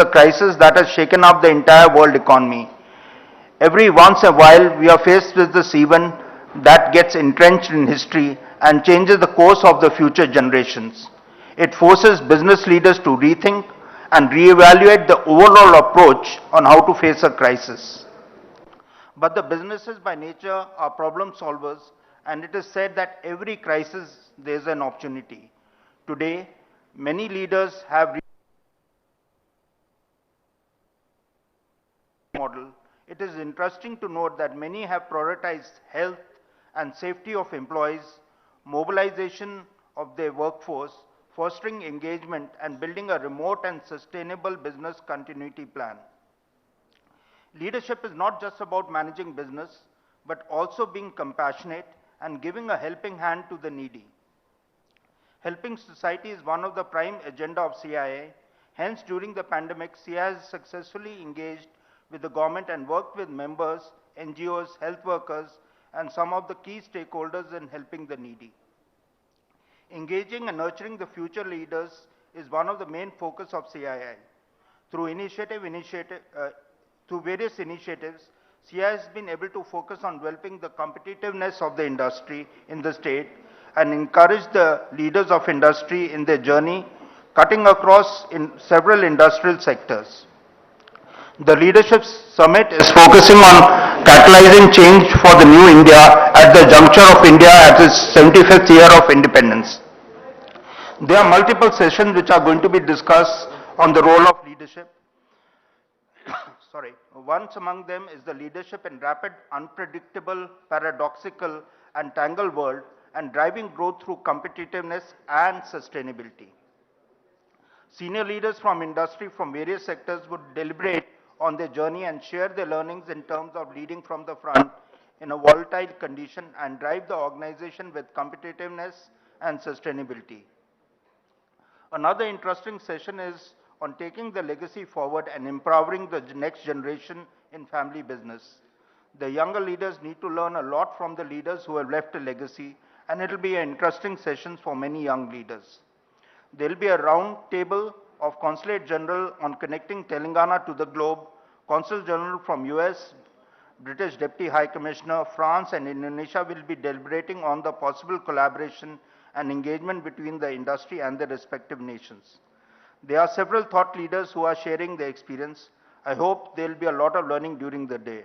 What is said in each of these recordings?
a crisis that has shaken up the entire world economy. Every once in a while, we are faced with this event that gets entrenched in history and changes the course of the future generations. It forces business leaders to rethink and reevaluate the overall approach on how to face a crisis. But the businesses by nature are problem solvers, and it is said that every crisis there is an opportunity. Today, many leaders have model. It is interesting to note that many have prioritized health and safety of employees, mobilization of their workforce, fostering engagement and building a remote and sustainable business continuity plan. Leadership is not just about managing business, but also being compassionate and giving a helping hand to the needy. Helping society is one of the prime agenda of CII. Hence, during the pandemic, CII has successfully engaged with the government and worked with members, NGOs, health workers, and some of the key stakeholders in helping the needy. Engaging and nurturing the future leaders is one of the main focus of CII. Through various initiatives, CII has been able to focus on developing the competitiveness of the industry in the state and encourage the leaders of industry in their journey, cutting across in several industrial sectors. The Leadership Summit is focusing on catalyzing change for the new India at the juncture of India at its 75th year of independence. There are multiple sessions which are going to be discussed on the role of leadership. Once among them is the leadership in rapid, unpredictable, paradoxical, and tangled world and driving growth through competitiveness and sustainability. Senior leaders from industry from various sectors would deliberate on their journey and share their learnings in terms of leading from the front in a volatile condition and drive the organization with competitiveness and sustainability. Another interesting session is on taking the legacy forward and empowering the next generation in family business. The younger leaders need to learn a lot from the leaders who have left a legacy, and it will be an interesting session for many young leaders. There will be a round table of Consulate General on connecting Telangana to the globe, Consul General from US, British Deputy High Commissioner, France and Indonesia will be deliberating on the possible collaboration and engagement between the industry and the respective nations. There are several thought leaders who are sharing their experience. I hope there will be a lot of learning during the day.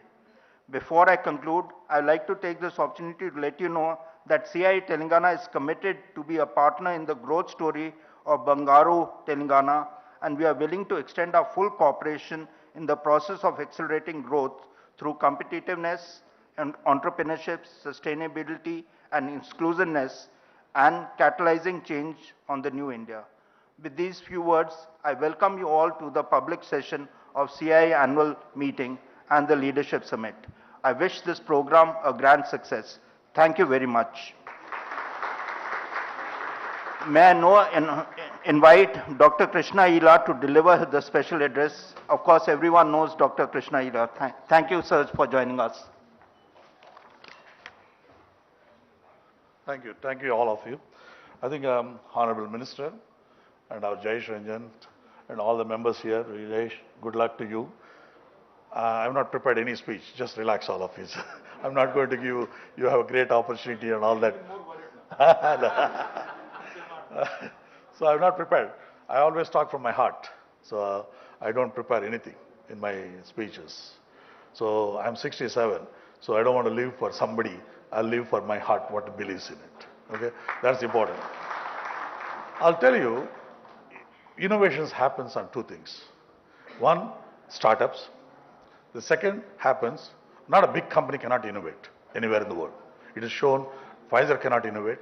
Before I conclude, I would like to take this opportunity to let you know that CII Telangana is committed to be a partner in the growth story of Bangaru, Telangana, and we are willing to extend our full cooperation in the process of accelerating growth through competitiveness and entrepreneurship, sustainability and inclusiveness, and catalyzing change on the new India. With these few words, I welcome you all to the public session of CII annual meeting and the Leadership Summit. I wish this program a grand success. Thank you very much. May I now invite Dr. Krishna Ila to deliver the special address. Of course, everyone knows Dr. Krishna Ila. Thank you, sir, for joining us. Thank you all of you. I think Honorable Minister and our Jayesh Ranjan and all the members here, Rilesh, good luck to you. I have not prepared any speech, just relax all of you. I'm not going to give you have a great opportunity and all that. So I'm not prepared. I always talk from my heart. So I don't prepare anything in my speeches. So I'm 67. So I don't want to live for somebody. I'll live for my heart, what believes in it. Okay, that's important. I'll tell you, innovations happens on two things. One, startups. The second happens, not a big company cannot innovate anywhere in the world. It is shown Pfizer cannot innovate.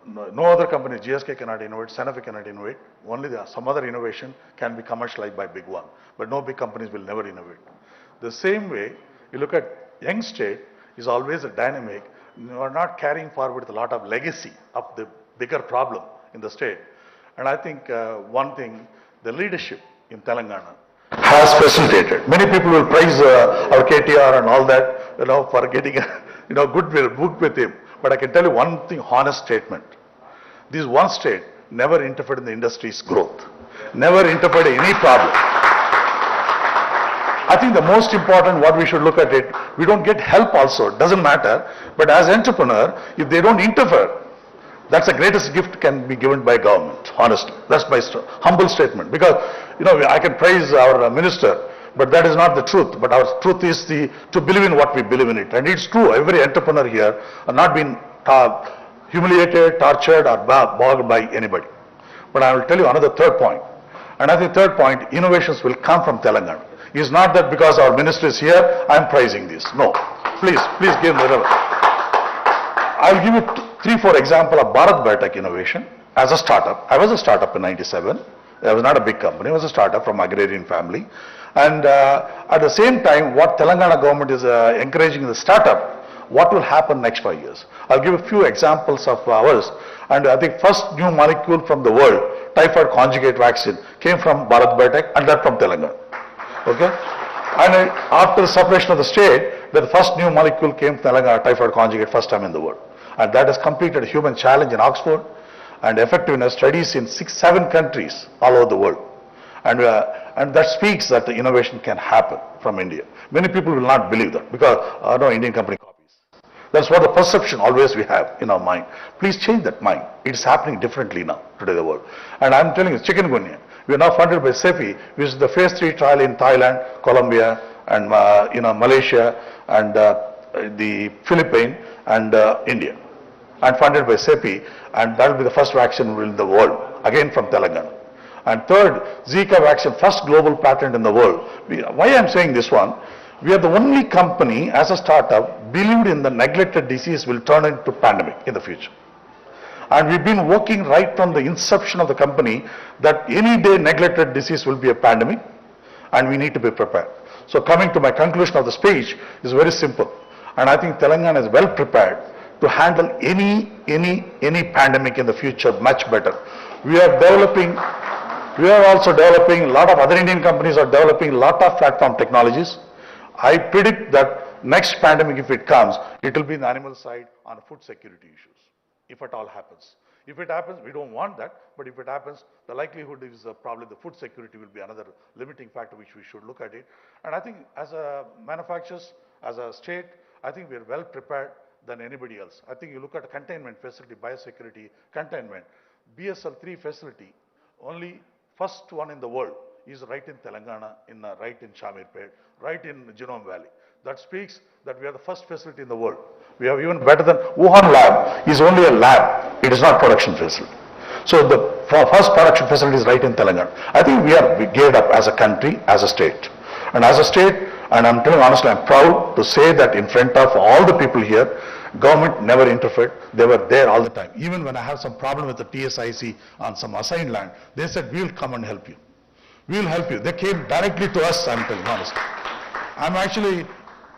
No other company, GSK cannot innovate, Sanofi cannot innovate. Only some other innovation can be commercialized by big one. But no big companies will never innovate. The same way, you look at young state is always a dynamic. You are not carrying forward with a lot of legacy of the bigger problem in the state. And I think one thing, the leadership in Telangana has facilitated. Many people will praise our KTR and all that, for getting a goodwill book with him. But I can tell you one thing, honest statement. This one state never interfered in the industry's growth, never interfered in any problem. I think the most important, what we should look at it, we don't get help also, it doesn't matter. But as entrepreneur, if they don't interfere, that's the greatest gift can be given by government, honestly. That's my humble statement. Because, I can praise our minister, but that is not the truth. But our truth is to believe in what we believe in it. And it's true, every entrepreneur here are not been humiliated, tortured or bogged by anybody. But I will tell you another third point. And I think third point, innovations will come from Telangana. It's not that because our minister is here, I'm praising this. No. Please give me the level. I'll give you 3-4 examples of Bharat Biotech innovation as a startup. I was a startup in '97. I was not a big company. I was a startup from agrarian family. And at the same time, what Telangana government is encouraging the startup, what will happen next 5 years? I'll give a few examples of ours. And I think first new molecule from the world, typhoid conjugate vaccine, came from Bharat Biotech and that from Telangana. Okay? And after the separation of the state, the first new molecule came from Telangana, typhoid conjugate, first time in the world. And that has completed a human challenge in Oxford and effectiveness studies in 6-7 countries all over the world. And that speaks that the innovation can happen from India. Many people will not believe that because no Indian company copies. That's what the perception always we have in our mind. Please change that mind. It's happening differently now, today the world. And I'm telling you, chikungunya. We are now funded by CII, which is the phase 3 trial in Thailand, Colombia, and Malaysia, and the Philippines, and India. And funded by CII, and that will be the first vaccine in the world, again from Telangana. And third, Zika vaccine, first global patent in the world. Why I'm saying this one? We are the only company as a startup believed in the neglected disease will turn into pandemic in the future. And we've been working right from the inception of the company that any day neglected disease will be a pandemic and we need to be prepared. So coming to my conclusion of the speech is very simple. And I think Telangana is well prepared to handle any pandemic in the future much better. We are also developing, a lot of other Indian companies are developing a lot of platform technologies. I predict that next pandemic, if it comes, it will be in the animal side on food security issues, if at all happens. If it happens, we don't want that, but if it happens, the likelihood is probably the food security will be another limiting factor which we should look at it. And I think as a manufacturers, as a state, I think we are well prepared than anybody else. I think you look at a containment facility, biosecurity, containment, BSL-3 facility, only first one in the world is right in Telangana, right in Shamirpet, right in Genome Valley. That speaks that we are the first facility in the world. We are even better than Wuhan lab is only a lab. It is not production facility. So the first production facility is right in Telangana. I think we are geared up as a country, as a state. And as a state, and I'm telling you honestly, I'm proud to say that in front of all the people here, government never interfered. They were there all the time. Even when I have some problem with the TSIC on some assigned land, they said, we will come and help you. We will help you. They came directly to us, I'm telling you honestly. I'm actually,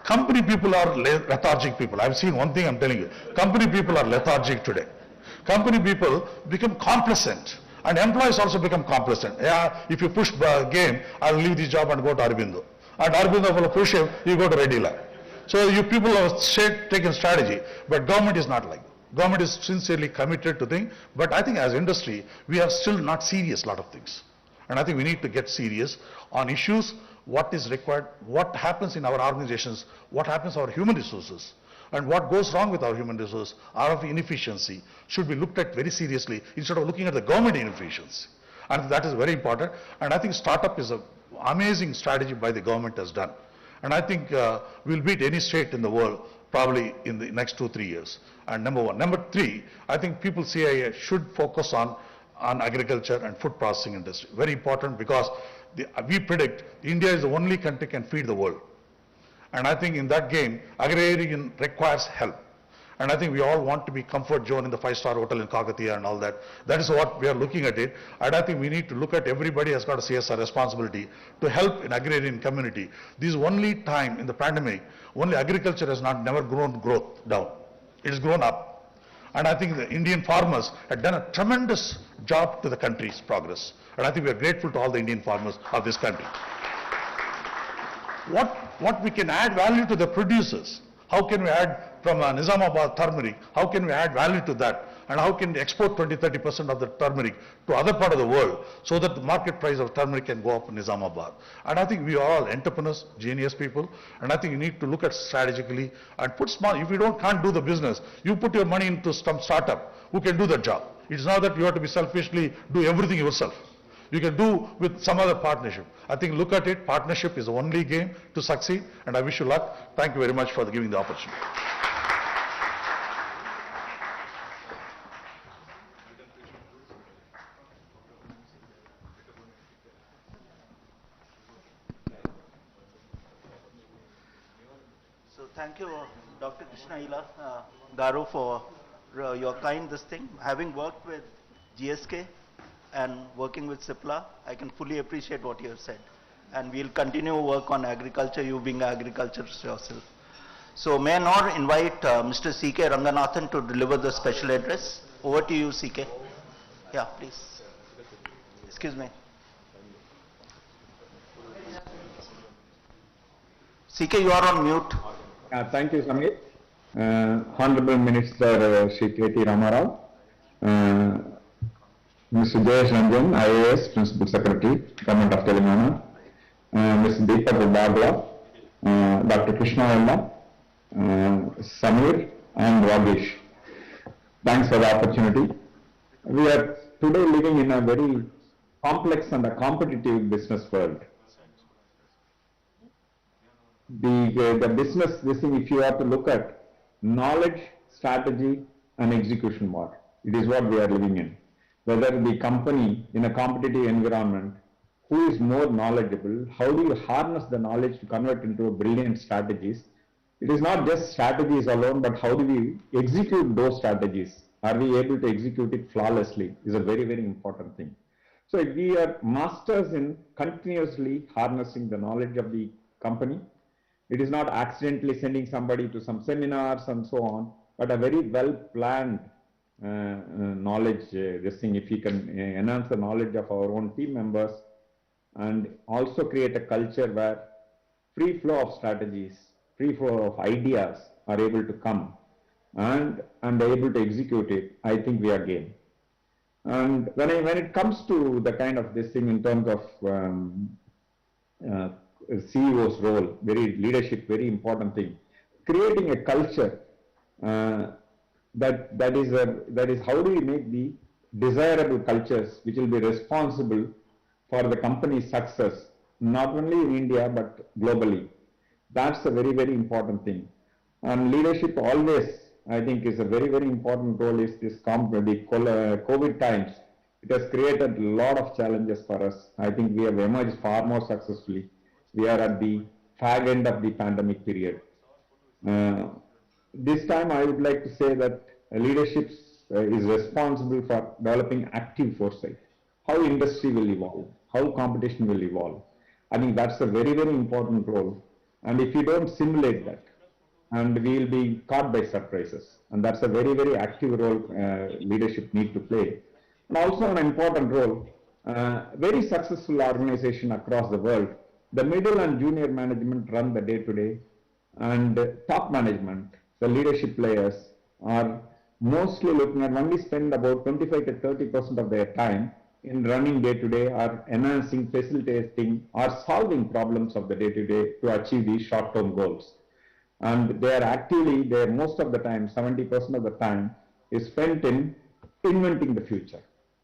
company people are lethargic people. I've seen one thing I'm telling you. Company people are lethargic today. Company people become complacent. And employees also become complacent. Yeah, if you push the game, I'll leave this job and go to Aurobindo. And Aurobindo will push him, you go to Reddy Lab. So you people have taken strategy, but government is not like that. Government is sincerely committed to things, but I think as industry, we are still not serious a lot of things. And I think we need to get serious on issues, what is required, what happens in our organizations, what happens to our human resources, and what goes wrong with our human resources, our inefficiency, should be looked at very seriously instead of looking at the government inefficiency. And that is very important. And I think startup is an amazing strategy by the government has done. And I think we'll beat any state in the world probably in the next 2-3 years. And number one. Number three, I think people CII should focus on agriculture and food processing industry. Very important because we predict India is the only country can feed the world. And I think in that game, agrarian requires help. And I think we all want to be comfort zone in the 5-star hotel in Kakatiya and all that. That is what we are looking at it. And I think we need to look at everybody has got a CSR responsibility to help in agrarian community. This is only time in the pandemic, only agriculture has never grown down. It has grown up. And I think the Indian farmers have done a tremendous job to the country's progress. And I think we are grateful to all the Indian farmers of this country. What we can add value to the producers? How can we add from Nizamabad turmeric? How can we add value to that? and how can we export 20-30% of the turmeric to other part of the world so that the market price of turmeric can go up in Nizamabad. And I think we are all entrepreneurs, genius people, and I think you need to look at strategically and put small, if you can't do the business, you put your money into some startup who can do the job. It's not that you have to be selfishly do everything yourself. You can do with some other partnership. I think look at it, partnership is the only game to succeed, and I wish you luck. Thank you very much for giving the opportunity. So thank you, Dr. Krishna Garu, for your kind this thing. Having worked with GSK and working with CIPLA, I can fully appreciate what you have said. And we'll continue work on agriculture, you being agriculturist yourself. So may I now invite Mr. C.K. Ranganathan to deliver the special address. Over to you, C.K. Yeah, please. Excuse me. C.K., you are on mute. Thank you, Samir. Honorable Minister Shri K.T. Ramarao, Mr. Jayesh Ranjan, IAS, Principal Secretary, Government of Telangana, Mr. Deepak Babla, Dr. Krishna Vella, Samir and Ragesh. Thanks for the opportunity. We are today living in a very complex and a competitive business world. The business, this thing, if you have to look at knowledge, strategy and execution mode, it is what we are living in. Whether the company in a competitive environment, who is more knowledgeable, how do you harness the knowledge to convert into brilliant strategies? It is not just strategies alone, but how do we execute those strategies? Are we able to execute it flawlessly is a very, very important thing. So we are masters in continuously harnessing the knowledge of the company. It is not accidentally sending somebody to some seminars and so on, but a very well planned knowledge, this thing, if we can enhance the knowledge of our own team members and also create a culture where free flow of strategies, free flow of ideas are able to come and able to execute it, I think we are game. And when it comes to the kind of this thing in terms of CEO's role, very leadership, very important thing. Creating a culture that is how do we make the desirable cultures which will be responsible for the company's success, not only in India but globally. That's a very, very important thing. And leadership always, I think, is a very, very important role. Is this the COVID times? It has created a lot of challenges for us. I think we have emerged far more successfully. We are at the fag end of the pandemic period. This time I would like to say that leadership is responsible for developing active foresight. How industry will evolve, how competition will evolve. I think that's a very, very important role. And if you don't simulate that, and we will be caught by surprises. And that's a very, very active role leadership need to play. And also an important role, very successful organization across the world. The middle and junior management run the day-to-day, and top management, the leadership players, are mostly looking at only spend about 25 to 30% of their time in running day-to-day or enhancing, facilitating or solving problems of the day-to-day to achieve these short-term goals. And they are actively, most of the time, 70% of the time is spent in inventing the future.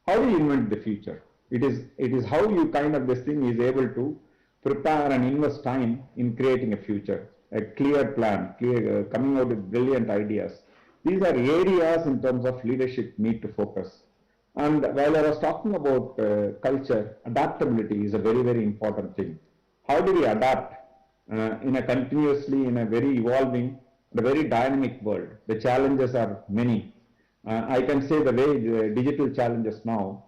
How do you invent the future? It is how you kind of this thing is able to prepare and invest time in creating a future, a clear plan, coming out with brilliant ideas. These are areas in terms of leadership need to focus. And while I was talking about culture, adaptability is a very, very important thing. How do we adapt in a very evolving, the very dynamic world? The challenges are many. I can say the way the digital challenges now,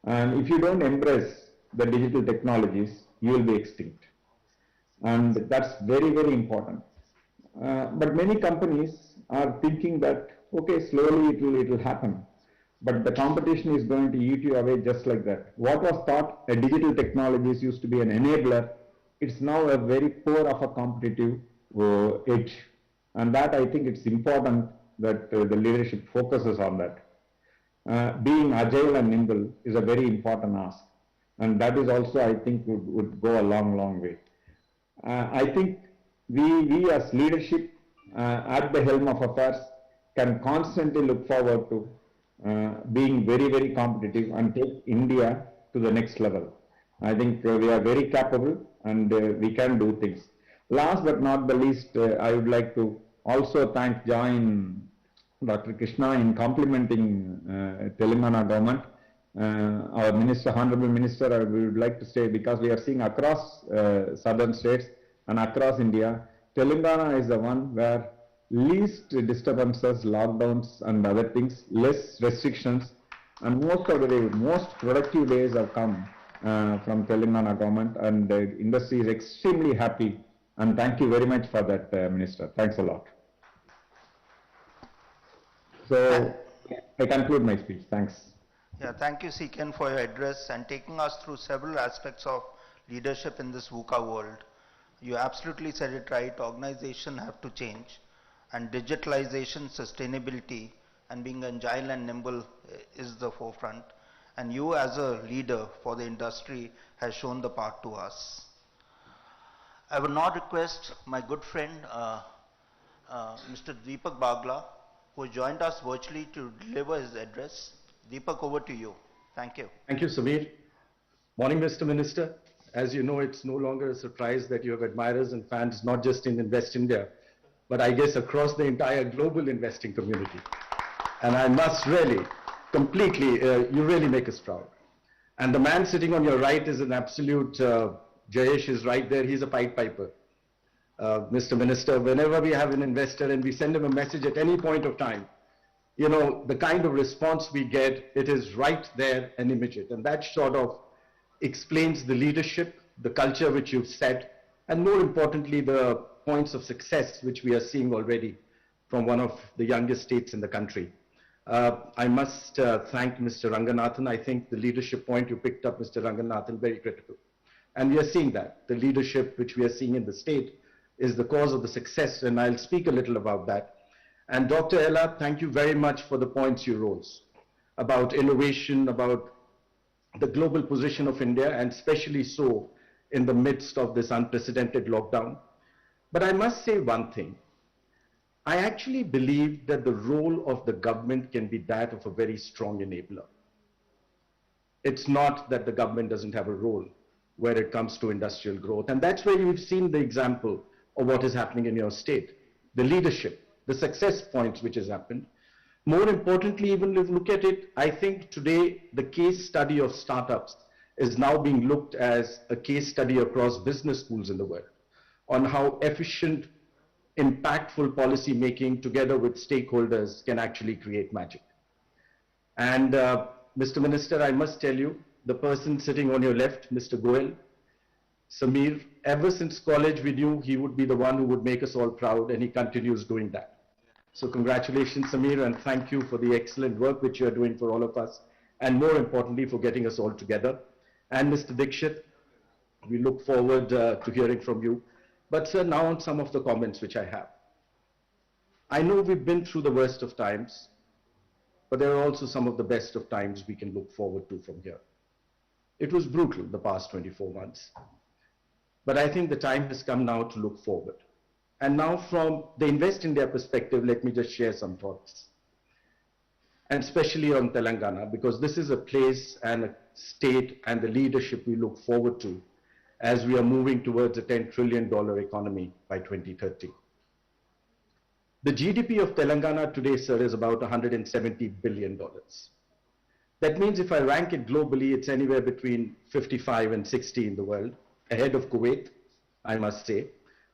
and if you don't embrace the digital technologies, you will be extinct. And that's very, very important. But many companies are thinking that, okay, slowly it will happen. But the competition is going to eat you away just like that. What was thought a digital technologies used to be an enabler, it's now a very poor of a competitive edge. And that I think it's important that the leadership focuses on that. being agile and nimble is a very important ask. And that is also, I think, would go a long, long way. I think we as leadership at the helm of affairs can constantly look forward to being very, very competitive and take India to the next level. I think we are very capable and we can do things. Last but not the least, I would like to also join Dr. Krishna in complimenting Telangana government. Our minister, honorable minister, I would like to say, because we are seeing across southern states and across India, Telangana is the one where least disturbances, lockdowns and other things, less restrictions, and most of the day, most productive days have come from Telangana government, and the industry is extremely happy, and thank you very much for that, Minister. Thanks a lot. So I conclude my speech. Thanks. Yeah, thank you, Seekan, for your address and taking us through several aspects of leadership in this VUCA world. You absolutely said it right. Organizations have to change, and digitalization, sustainability, and being agile and nimble is the forefront. And you, as a leader for the industry, has shown the path to us. I would now request my good friend, Mr. Deepak Bagla, who joined us virtually to deliver his address. Deepak, over to you. Thank you. Thank you, Samir. Morning, Mr. Minister. As you know, it's no longer a surprise that you have admirers and fans, not just in Invest India, but I guess across the entire global investing community. And I must really, completely, you really make us proud. And the man sitting on your right is an absolute, Jayesh is right there, he's a Pied Piper. Mr. Minister, whenever we have an investor and we send him a message at any point of time, you know, the kind of response we get, it is right there and immediate. And that sort of explains the leadership, the culture which you've set, and more importantly, the points of success which we are seeing already from one of the youngest states in the country. I must thank Mr. Ranganathan. I think the leadership point you picked up, Mr. Ranganathan, very critical. And we are seeing that. The leadership which we are seeing in the state is the cause of the success, and I'll speak a little about that. And Dr. Ella, thank you very much for the points you rose about innovation, about the global position of India, and especially so in the midst of this unprecedented lockdown. But I must say one thing. I actually believe that the role of the government can be that of a very strong enabler. It's not that the government doesn't have a role where it comes to industrial growth. And that's where you've seen the example of what is happening in your state, the leadership, the success points which has happened. More importantly, even if you look at it, I think today the case study of startups is now being looked as a case study across business schools in the world on how efficient, impactful policy making together with stakeholders can actually create magic. And Mr. Minister, I must tell you, the person sitting on your left, Mr. Goel, Samir, ever since college we knew he would be the one who would make us all proud, and he continues doing that. So congratulations, Samir, and thank you for the excellent work which you are doing for all of us, and more importantly for getting us all together. And Mr. Dixit, we look forward to hearing from you. But sir, now on some of the comments which I have. I know we've been through the worst of times, but there are also some of the best of times we can look forward to from here. It was brutal the past 24 months, but I think the time has come now to look forward. And now from the Invest India perspective, let me just share some thoughts. And especially on Telangana, because this is a place and a state and the leadership we look forward to as we are moving towards a $10 trillion economy by 2030. The GDP of Telangana today, sir, is about $170 billion. That means if I rank it globally, it's anywhere between 55 and 60 in the world, ahead of Kuwait, I must say,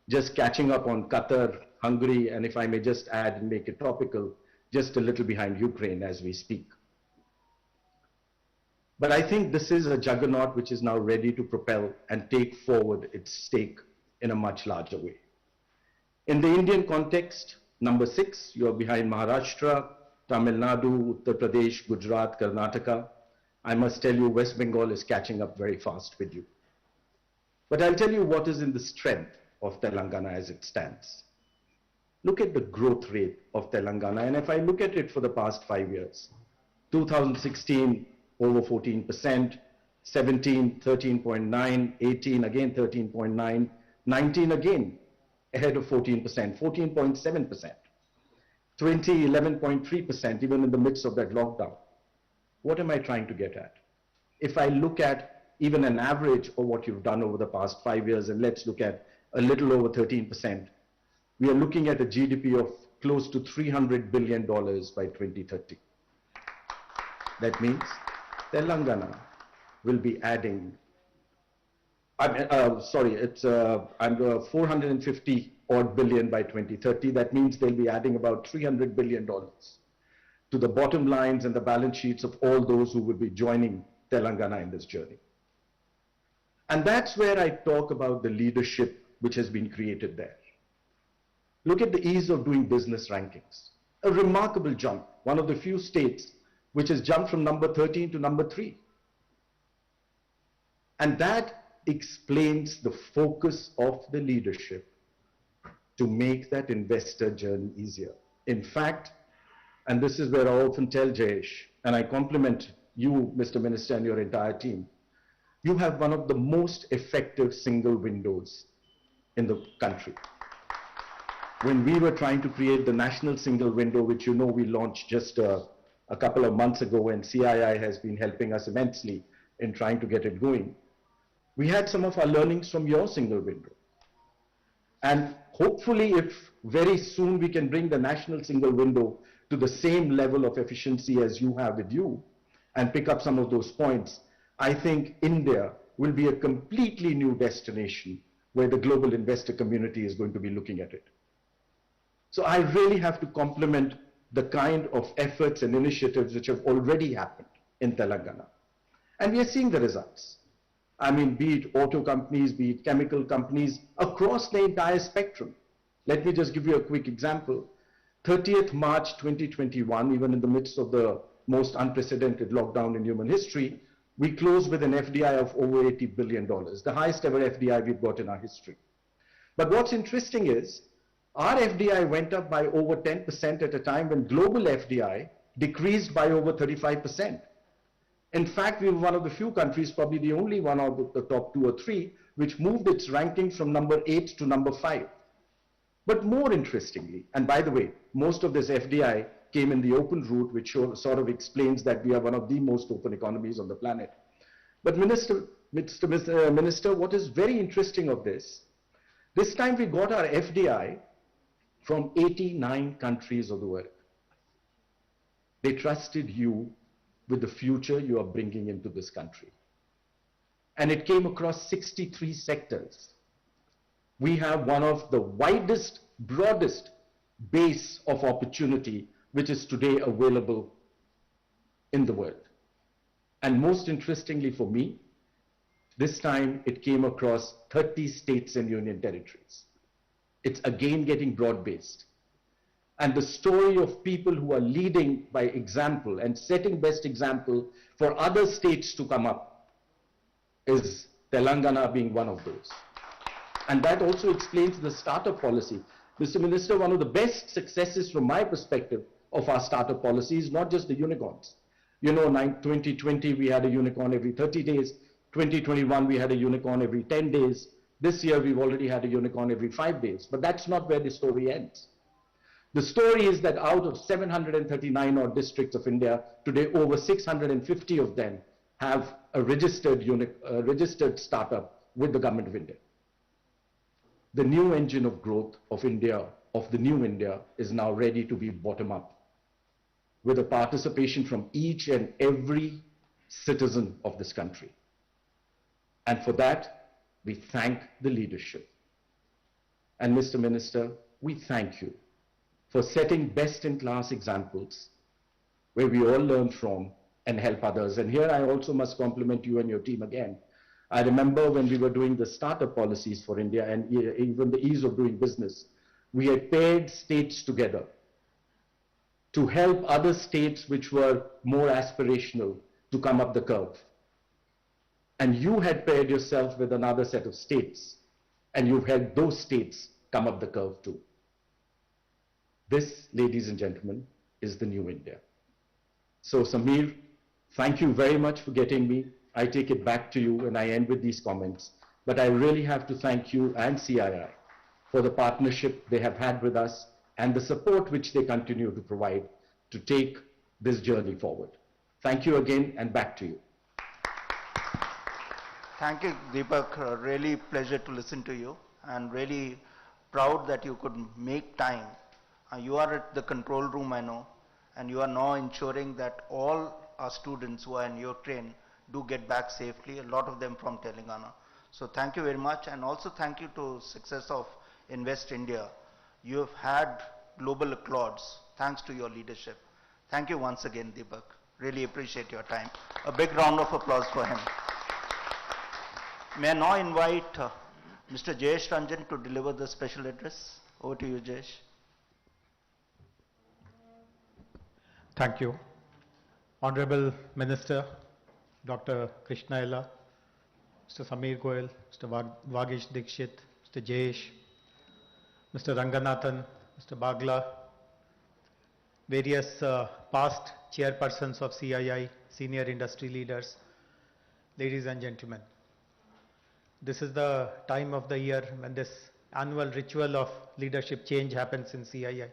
just catching up on Qatar, Hungary, and if I may just add and make it topical, just a little behind Ukraine as we speak. But I think this is a juggernaut which is now ready to propel and take forward its stake in a much larger way. In the Indian context, number 6, you are behind Maharashtra, Tamil Nadu, Uttar Pradesh, Gujarat, Karnataka. I must tell you, West Bengal is catching up very fast with you. But I'll tell you what is in the strength of Telangana as it stands. Look at the growth rate of Telangana, and if I look at it for the past 5 years, 2016, over 14%, 17, 13.9, 18 again 13.9, 19 again ahead of 14%, 14.7%, 20, 11.3% even in the midst of that lockdown. What am I trying to get at? If I look at even an average of what you've done over the past 5 years, and let's look at a little over 13%, we are looking at a GDP of close to $300 billion by 2030. That means Telangana will be adding, it's 450 odd billion by 2030. That means they'll be adding about $300 billion to the bottom lines and the balance sheets of all those who will be joining Telangana in this journey. And that's where I talk about the leadership which has been created there. Look at the ease of doing business rankings. A remarkable jump. One of the few states which has jumped from number 13 to number 3. And that explains the focus of the leadership to make that investor journey easier. In fact, and this is where I often tell Jayesh, and I compliment you, Mr. Minister, and your entire team, you have one of the most effective single windows in the country. When we were trying to create the national single window, which you know we launched just a couple of months ago, and CII has been helping us immensely in trying to get it going, we had some of our learnings from your single window. And hopefully, if very soon we can bring the national single window to the same level of efficiency as you have with you and pick up some of those points, I think India will be a completely new destination where the global investor community is going to be looking at it. So I really have to compliment the kind of efforts and initiatives which have already happened in Telangana. And we are seeing the results. I mean, be it auto companies, be it chemical companies, across the entire spectrum. Let me just give you a quick example. 30th March 2021, even in the midst of the most unprecedented lockdown in human history, we closed with an FDI of over $80 billion, the highest ever FDI we've got in our history. But what's interesting is, our FDI went up by over 10% at a time when global FDI decreased by over 35%. In fact, we were one of the few countries, probably the only one out of the top 2 or 3, which moved its ranking from number 8 to number 5. But more interestingly, and by the way, most of this FDI came in the open route, which sort of explains that we are one of the most open economies on the planet. But Minister, what is very interesting of this time we got our FDI from 89 countries of the world. They trusted you with the future you are bringing into this country. And it came across 63 sectors. We have one of the widest, broadest base of opportunity which is today available in the world. And most interestingly for me, this time it came across 30 states and union territories. It's again getting broad-based. And the story of people who are leading by example and setting best example for other states to come up is Telangana being one of those. And that also explains the startup policy. Mr. Minister, one of the best successes from my perspective of our startup policy is not just the unicorns. You know, 2020 we had a unicorn every 30 days. 2021 we had a unicorn every 10 days. This year we've already had a unicorn every 5 days. But that's not where the story ends. The story is that out of 739 odd districts of India, today over 650 of them have a registered startup with the government of India. The new engine of growth of India, of the new India, is now ready to be bottom up, with a participation from each and every citizen of this country. And for that, we thank the leadership. And Mr. Minister, we thank you for setting best-in-class examples where we all learn from and help others. And here I also must compliment you and your team again. I remember when we were doing the startup policies for India and even the ease of doing business, we had paired states together to help other states which were more aspirational to come up the curve. And you had paired yourself with another set of states, and you've helped those states come up the curve too. This, ladies and gentlemen, is the new India. So Samir, thank you very much for getting me. I take it back to you and I end with these comments. But I really have to thank you and CII for the partnership they have had with us and the support which they continue to provide to take this journey forward. Thank you again and back to you. Thank you, Deepak. Really pleasure to listen to you and really proud that you could make time. You are at the control room, I know, and you are now ensuring that all our students who are in your train do get back safely, a lot of them from Telangana. So thank you very much, and also thank you to success of Invest India. You have had global applause thanks to your leadership. Thank you once again, Deepak. Really appreciate your time. A big round of applause for him. May I now invite Mr. Jayesh Ranjan to deliver the special address. Over to you, Jayesh. Thank you. Honorable Minister, Dr. Krishna Ella, Mr. Samir Goel, Mr. Vagish Dikshit, Mr. Jayesh, Mr. Ranganathan, Mr. Bagla, various past chairpersons of CII, senior industry leaders, ladies and gentlemen. This is the time of the year when this annual ritual of leadership change happens in CII.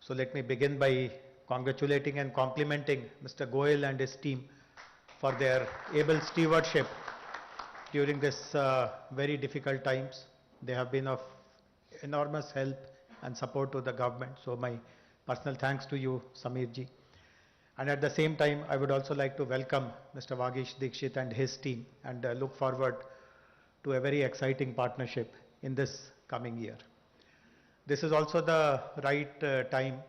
So let me begin by congratulating and complimenting Mr. Goel and his team for their able stewardship during this very difficult times. They have been of enormous help and support to the government. So my personal thanks to you, Samir ji. And at the same time, I would also like to welcome Mr. Vagish Dikshit and his team and look forward to a very exciting partnership in this coming year. This is also the right time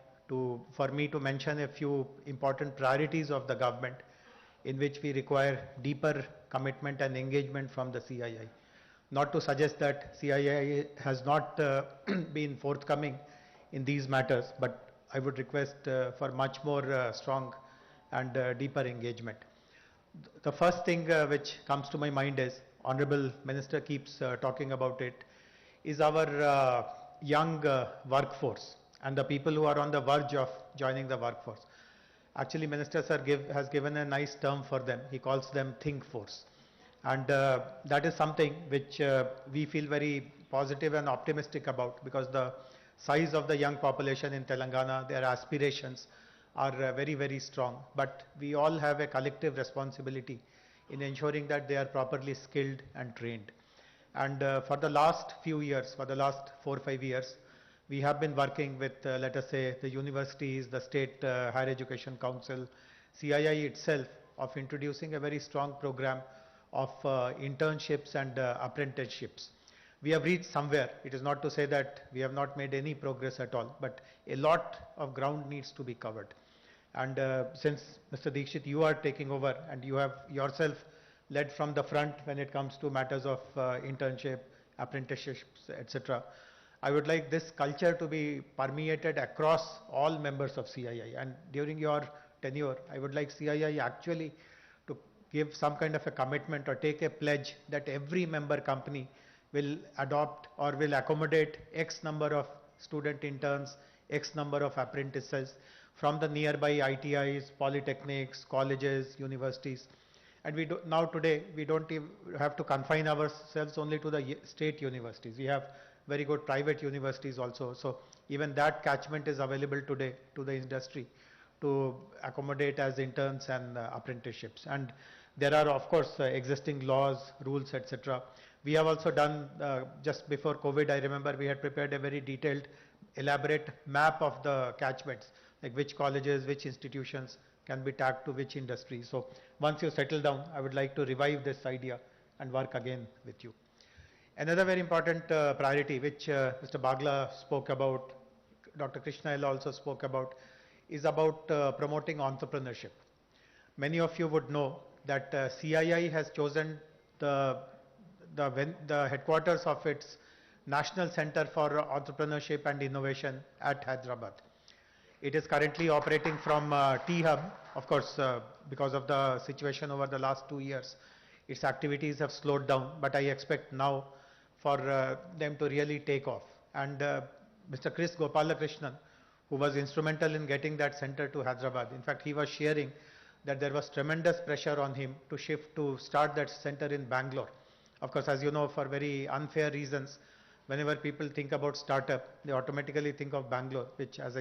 for me to mention a few important priorities of the government in which we require deeper commitment and engagement from the CII. Not to suggest that CII has not been forthcoming in these matters, but I would request for much more strong and deeper engagement. The first thing which comes to my mind is, Honorable Minister keeps talking about it, is our young workforce and the people who are on the verge of joining the workforce. Actually, Minister Sir has given a nice term for them. He calls them think force. And that is something which we feel very positive and optimistic about, because the size of the young population in Telangana, their aspirations are very, very strong. But we all have a collective responsibility in ensuring that they are properly skilled and trained. And for the last few years, for the last 4 or 5 years, we have been working with, let us say, the universities, the State Higher Education Council, CII itself, of introducing a very strong program of internships and apprenticeships. We have reached somewhere. It is not to say that we have not made any progress at all, but a lot of ground needs to be covered. And since Mr. Dikshit, you are taking over and you have yourself led from the front when it comes to matters of internship, apprenticeships, etc., I would like this culture to be permeated across all members of CII. And during your tenure, I would like CII actually to give some kind of a commitment or take a pledge that every member company will adopt or will accommodate X number of student interns, X number of apprentices from the nearby ITIs, polytechnics, colleges, universities. And now today, we don't even have to confine ourselves only to the state universities. We have very good private universities also. So even that catchment is available today to the industry to accommodate as interns and apprenticeships. And there are, of course, existing laws, rules, etc. We have also done, just before COVID, I remember we had prepared a very detailed, elaborate map of the catchments, like which colleges, which institutions can be tagged to which industry. So once you settle down, I would like to revive this idea and work again with you. Another very important priority, which Mr. Bagla spoke about, Dr. Krishna also spoke about, is about promoting entrepreneurship. Many of you would know that CII has chosen the headquarters of its National Center for Entrepreneurship and Innovation at Hyderabad. It is currently operating from Theertham. Of course, because of the situation over the last 2 years, its activities have slowed down, but I expect now for them to really take off. And Mr. Chris Gopalakrishnan, who was instrumental in getting that center to Hyderabad. In fact, he was sharing that there was tremendous pressure on him to shift to start that center in Bangalore. Of course, as you know, for very unfair reasons, whenever people think about startup, they automatically think of Bangalore, which as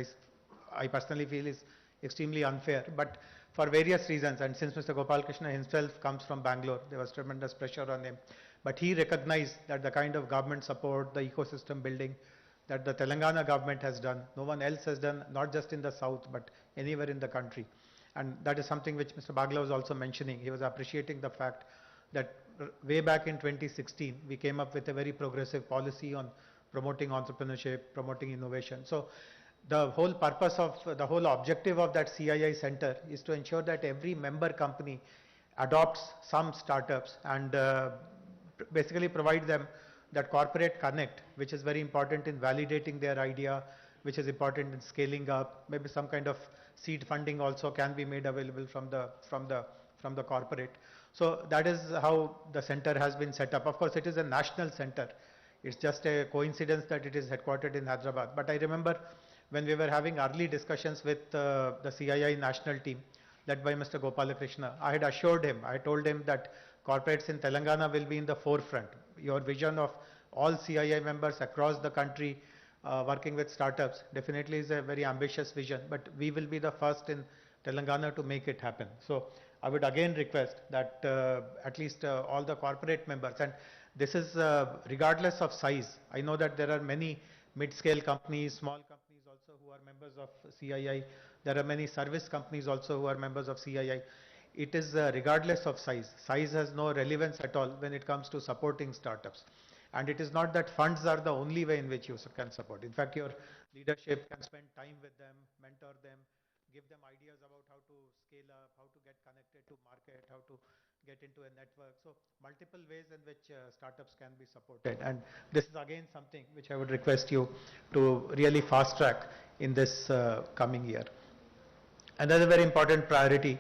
I personally feel is extremely unfair. But for various reasons, and since Mr. Gopal Krishna himself comes from Bangalore, there was tremendous pressure on him. But he recognized that the kind of government support, the ecosystem building that the Telangana government has done, no one else has done, not just in the south, but anywhere in the country. And that is something which Mr. Bagla was also mentioning. He was appreciating the fact that way back in 2016, we came up with a very progressive policy on promoting entrepreneurship, promoting innovation. So the whole purpose of, the whole objective of that CII center is to ensure that every member company adopts some startups and basically provide them that corporate connect, which is very important in validating their idea, which is important in scaling up. Maybe some kind of seed funding also can be made available from the corporate. So that is how the center has been set up. Of course, it is a national center. It's just a coincidence that it is headquartered in Hyderabad. But I remember when we were having early discussions with the CII national team led by Mr. Gopala Krishna, I had assured him, I told him that corporates in Telangana will be in the forefront. Your vision of all CII members across the country working with startups definitely is a very ambitious vision, but we will be the first in Telangana to make it happen. So I would again request that at least all the corporate members, and this is regardless of size. I know that there are many mid-scale companies, small companies also who are members of CII. There are many service companies also who are members of CII. It is regardless of size. Size has no relevance at all when it comes to supporting startups. And it is not that funds are the only way in which you can support. In fact, your leadership can spend time with them, mentor them, give them ideas about how to scale up, how to get connected to market, how to get into a network. So multiple ways in which startups can be supported. And this is again something which I would request you to really fast track in this coming year. Another very important priority,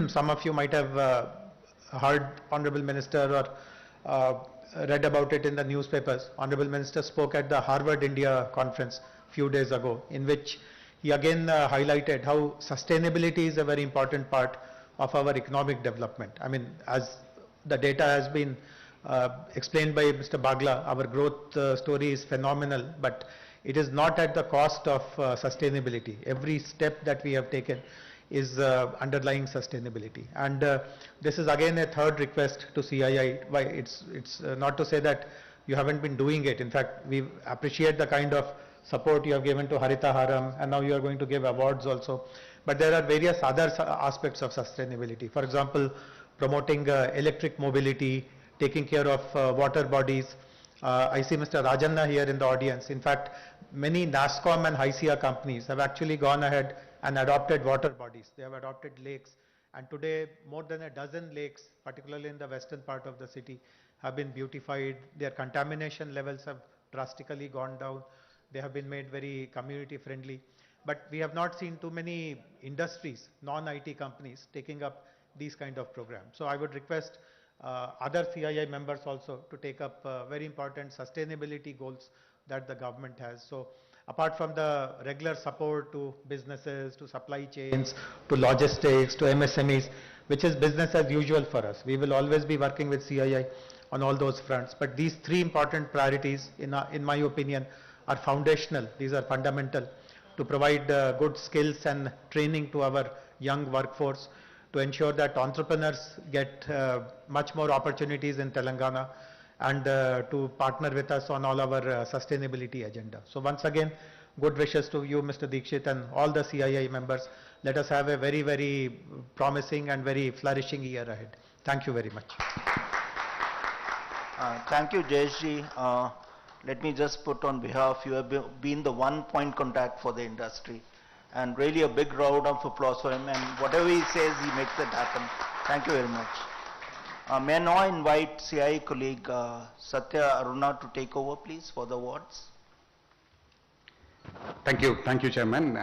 some of you might have heard Honorable Minister or read about it in the newspapers. Honorable Minister spoke at the Harvard India conference a few days ago, in which he again highlighted how sustainability is a very important part of our economic development. I mean, as the data has been explained by Mr. Bagla, our growth story is phenomenal, but it is not at the cost of sustainability. Every step that we have taken is underlying sustainability. And this is again a third request to CII. Why it's not to say that you haven't been doing it. In fact, we appreciate the kind of support you have given to Harita Haram, and now you are going to give awards also. But there are various other aspects of sustainability. For example, promoting electric mobility, taking care of water bodies. I see Mr. Rajanna here in the audience. In fact, many NASCOM and HYCIA companies have actually gone ahead and adopted water bodies. They have adopted lakes. And today, more than a dozen lakes, particularly in the western part of the city, have been beautified. Their contamination levels have drastically gone down. They have been made very community friendly. But we have not seen too many industries, non-IT companies, taking up these kind of programs. So I would request other CII members also to take up very important sustainability goals that the government has. So apart from the regular support to businesses, to supply chains, to logistics, to MSMEs, which is business as usual for us. We will always be working with CII on all those fronts. But these three important priorities, in my opinion, are foundational. These are fundamental to provide good skills and training to our young workforce, to ensure that entrepreneurs get much more opportunities in Telangana, and to partner with us on all our sustainability agenda. So once again, good wishes to you, Mr. Dikshit, and all the CII members. Let us have a very, very promising and very flourishing year ahead. Thank you very much. Thank you, Jayeshji. Let me just put on behalf, you have been the one point contact for the industry, and really a big round of applause for him, and whatever he says, he makes it happen. Thank you very much. May I now invite CII colleague Satya Aruna to take over, please, for the awards. Thank you, Chairman.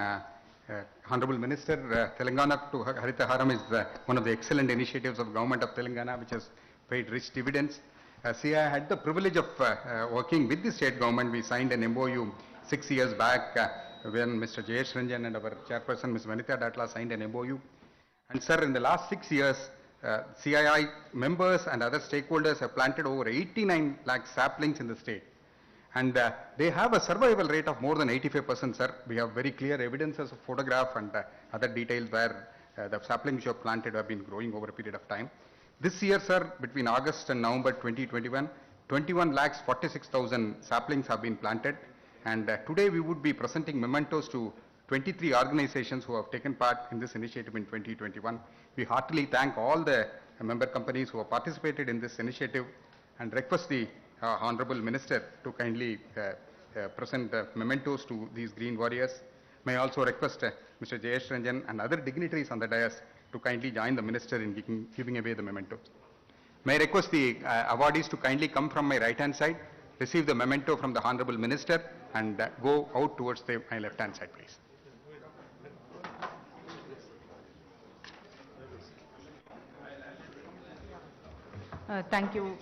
Honorable Minister, Telangana to Harita Haram is one of the excellent initiatives of Government of Telangana, which has paid rich dividends. CII had the privilege of working with the state government. We signed an MOU 6 years back when Mr. Jayesh Ranjan and our chairperson, Ms. Vanitha Datla, signed an MOU. And sir, in the last 6 years, CII members and other stakeholders have planted over 89 lakh saplings in the state. And they have a survival rate of more than 85%, sir. We have very clear evidences of photograph and other details where the saplings you have planted have been growing over a period of time. This year, sir, between August and November 2021, 21 lakhs 46,000 saplings have been planted. And today we would be presenting mementos to 23 organizations who have taken part in this initiative in 2021. We heartily thank all the member companies who have participated in this initiative and request the Honorable Minister to kindly present mementos to these green warriors. May I also request Mr. Jayesh Ranjan and other dignitaries on the dais to kindly join the Minister in giving away the mementos. May I request the awardees to kindly come from my right hand side, receive the memento from the Honorable Minister and go out towards my left hand side, please. Thank you.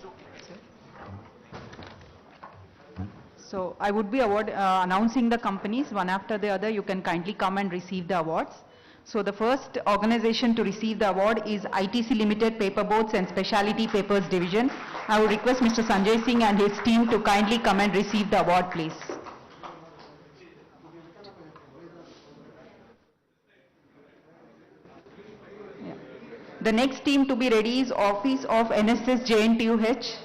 So I would be announcing the companies one after the other. You can kindly come and receive the awards. So the first organization to receive the award is ITC Limited Paperboards and Specialty Papers Division. I would request Mr. Sanjay Singh and his team to kindly come and receive the award, please. The next team to be ready is Office of NSS JNTUH.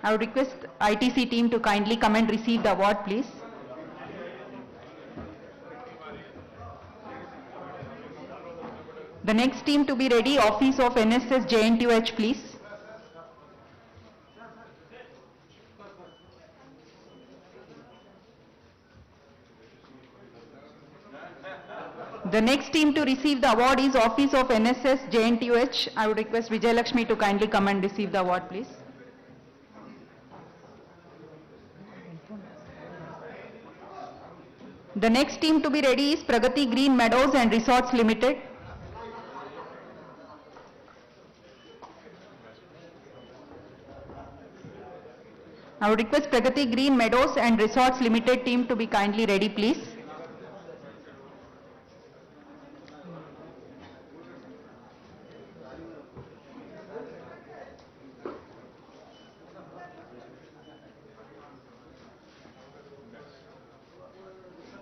I would request ITC team to kindly come and receive the award, please. The next team to be ready, Office of NSS JNTUH, please. The next team to receive the award is Office of NSS JNTUH. I would request Vijay Lakshmi to kindly come and receive the award, please. The next team to be ready is Pragati Green Meadows and Resorts Limited. I would request Pragati Green Meadows and Resorts Limited team to be kindly ready, please.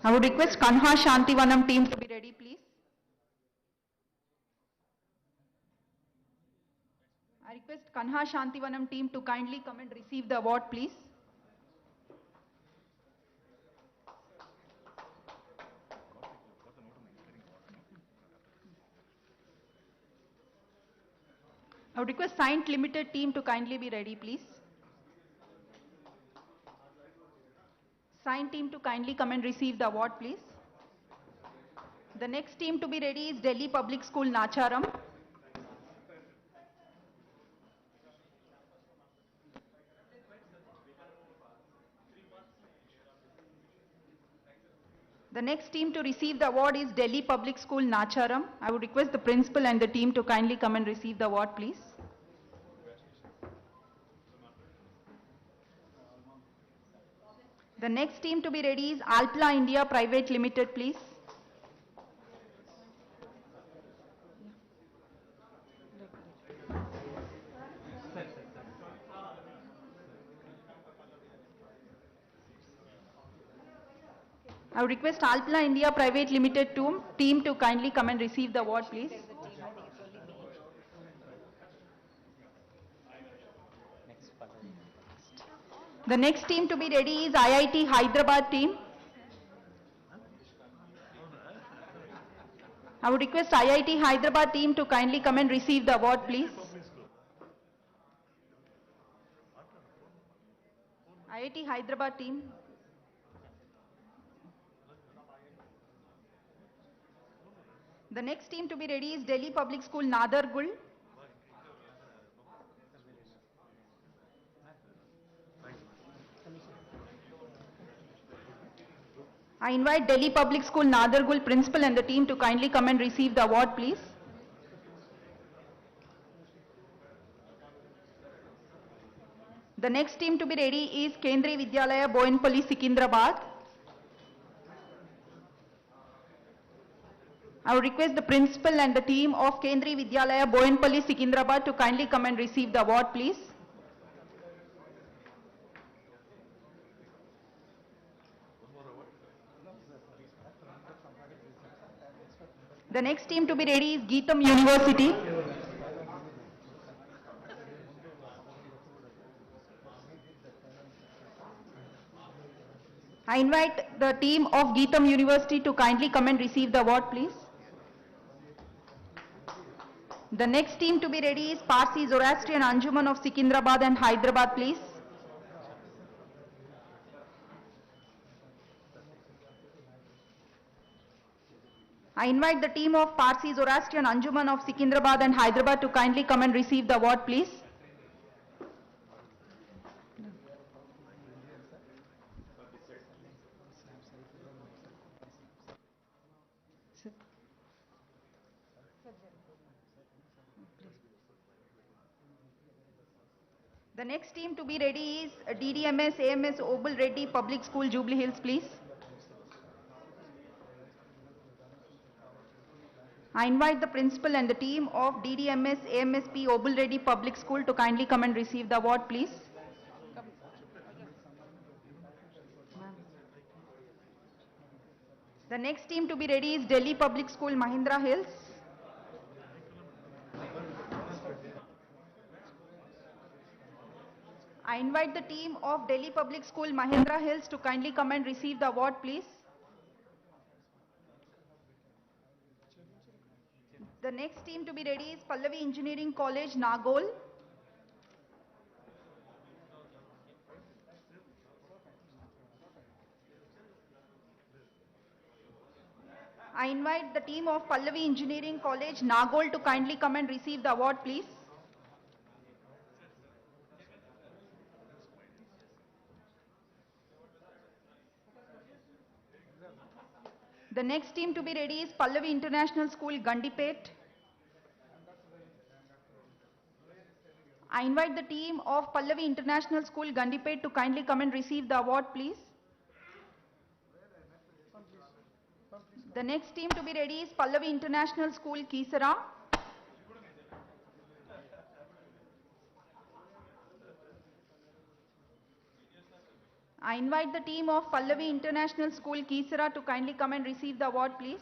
I would request Kanha Shantivanam team to be ready, please. I request Kanha Shantivanam team to kindly come and receive the award, please. I would request Saint Limited team to kindly be ready, please. Saint team to kindly come and receive the award, please. The next team to be ready is Delhi Public School Nacharam. The next team to receive the award is Delhi Public School Nacharam. I would request the principal and the team to kindly come and receive the award, please. The next team to be ready is Alpla India Private Limited, please. I would request Alpla India Private Limited team to kindly come and receive the award, please. The next team to be ready is Iit Hyderabad team. I would request Iit Hyderabad team to kindly come and receive the award, please. Iit Hyderabad team. The next team to be ready is Delhi Public School Nadargul. I invite Delhi Public School Nadargul principal and the team to kindly come and receive the award, please. The next team to be ready is Kendriya Vidyalaya, Boinpalli, Secunderabad. I would request the principal and the team of Kendriya Vidyalaya, Boinpalli, Secunderabad to kindly come and receive the award, please. The next team to be ready is Geetham University. I invite the team of Geetham University to kindly come and receive the award, please. The next team to be ready is Parsi Zoroastrian Anjuman of Secunderabad and Hyderabad, please. I invite the team of Parsi Zoroastrian Anjuman of Secunderabad and Hyderabad to kindly come and receive the award, please. The next team to be ready is DDMS AMS Obul Reddy Public School, Jubilee Hills, please. I invite the principal and the team of DDMS AMSP Obul Reddy Public School to kindly come and receive the award, please. The next team to be ready is Delhi Public School, Mahindra Hills. I invite the team of Delhi Public School, Mahindra Hills to kindly come and receive the award, please. The next team to be ready is Pallavi Engineering College, Nagol. I invite the team of Pallavi Engineering College, Nagol to kindly come and receive the award, please. The next team to be ready is Pallavi International School, Gandipet. I invite the team of Pallavi International School, Gandipet to kindly come and receive the award, please. The next team to be ready is Pallavi International School, Kisara. I invite the team of Pallavi International School, Kisara to kindly come and receive the award, please.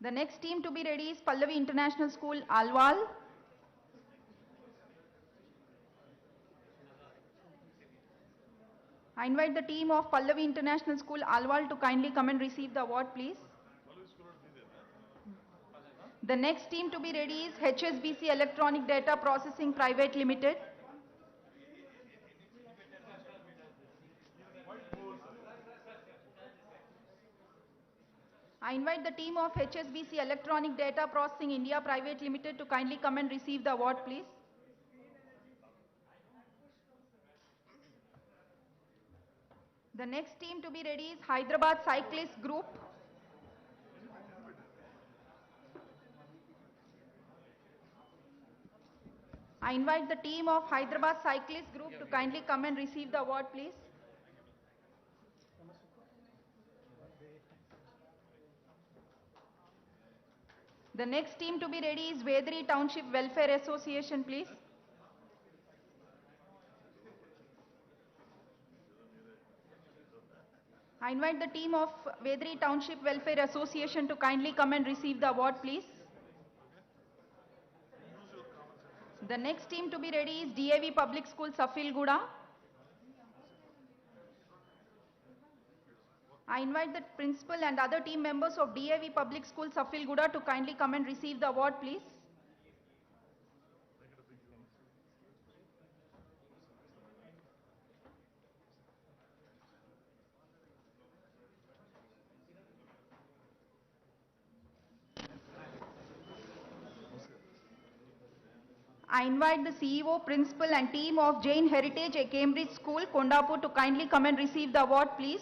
The next team to be ready is Pallavi International School, Alwal. I invite the team of Pallavi International School, Alwal to kindly come and receive the award, please. The next team to be ready is HSBC Electronic Data Processing Private Limited. I invite the team of HSBC Electronic Data Processing India Private Limited to kindly come and receive the award, please. The next team to be ready is Hyderabad Cyclist Group. I invite the team of Hyderabad Cyclist Group to kindly come and receive the award, please. The next team to be ready is Vedri Township Welfare Association, please. I invite the team of Vedri Township Welfare Association to kindly come and receive the award, please. The next team to be ready is DAV Public School, Safilguda. I invite the principal and other team members of DAV Public School, Safilguda to kindly come and receive the award, please. I invite the CEO, principal and team of Jain Heritage Cambridge School, Kondapur to kindly come and receive the award, please.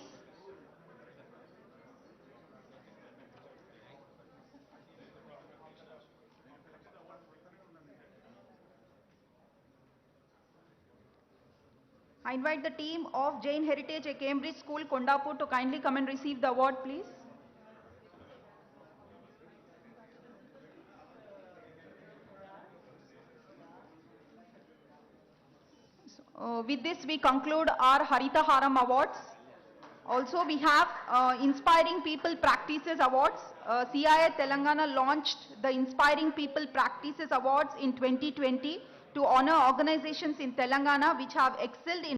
I invite the team of Jain Heritage at Cambridge School, Kondapur to kindly come and receive the award, please. With this, we conclude our Harita Haram Awards. Also, we have Inspiring People Practices Awards. CII Telangana launched the Inspiring People Practices Awards in 2020 to honor organizations in Telangana which have excelled in